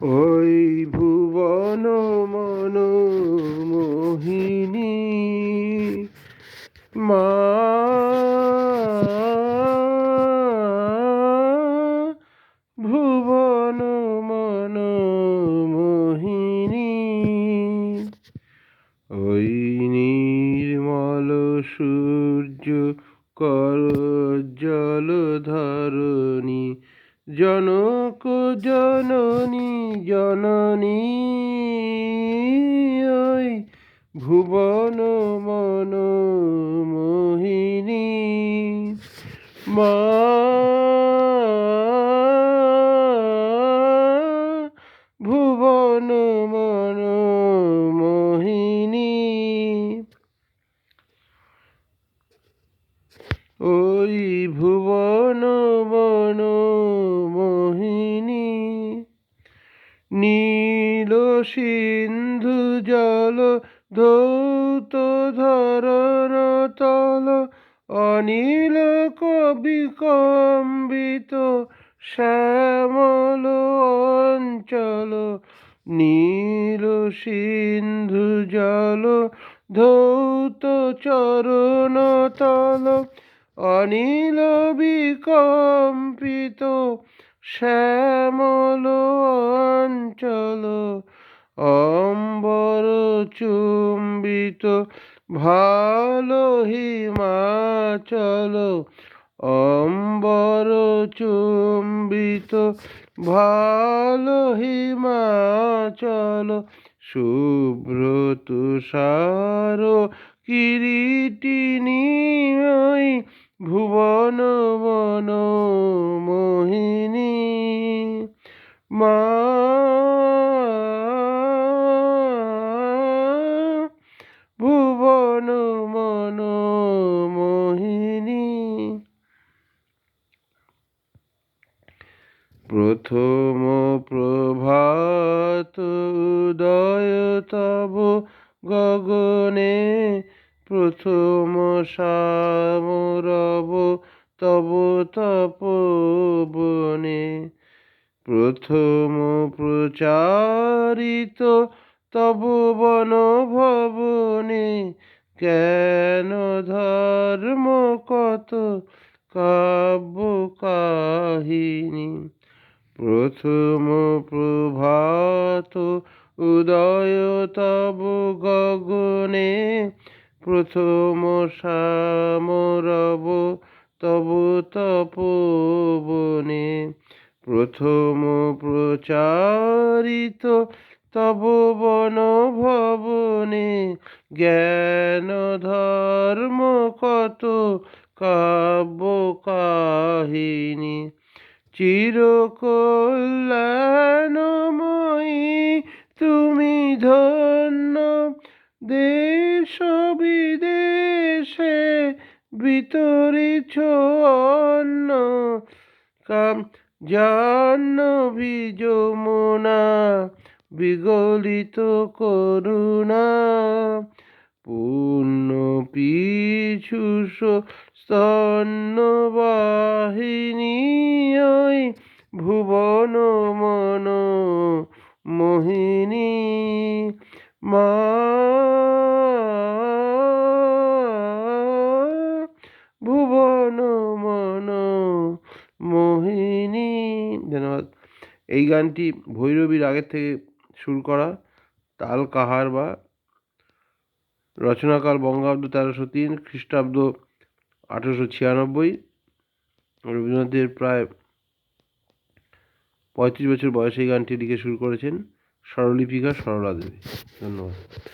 ওই ভুবন মন মোহিনী মা ভুবন মন মোহিনী ওই নির্মল সূর্য করজ্জ্বল ধরণী জনক জননী জননী ওই ভুবন মন মোহিনী মা ভুবন মন মোহিনী ওই ভুবন মন মোহিনী নীল সিন্ধু জল ধৌত ধরণ তল অনিল কবি কম্বিত শ্যামল অঞ্চল নীল সিন্ধু জল ধৌত চরণ তল অনিল বিকম্পিত শ্যামল অঞ্চল অম্বর চুম্বিত ভালো হিমাচল অম্বর চুম্বিত ভালো হিমাচল শুভ্র তুষার কিরীটিনী ওই ভুবন মন মোহিনী মা ভুবন মন মোহিনী প্রথম প্রভাত উদয় তব গগনে প্রথম সামরব তব তপবনে প্রথম প্রচারিত তব বন ভবনে কেন ধর্ম কত কাব্য কাহিনী প্রথম প্রভাত উদয় তব গগনে প্রথম সামরব তব তপবনে প্রথম প্রচারিত তব বন ভবনে জ্ঞান ধর্ম কত কাব্য কাহিনী চিরকল্যাণময়ী তুমি ধন্য দেশ বিদেশে বিতরিছ অন্ন জাহ্নবী যমুনা বিগলিত করুণা পূর্ণ পীযূষ স্তন্যবাহিনী ওই ভুবন মন মোহিনী মা ভুবন মন মোহিনী। ধন্যবাদ। এই গানটি ভৈরবী রাগের থেকে সুর করা, তাল কাহার বা রচনাকাল বঙ্গাব্দ 1303, খ্রিস্টাব্দ 1896। রবীন্দ্রনাথের প্রায় 35 বছর বয়সে এই গানটি লিখে শুরু করেছেন স্বরলিপিকা সরলা দেবী। ধন্যবাদ।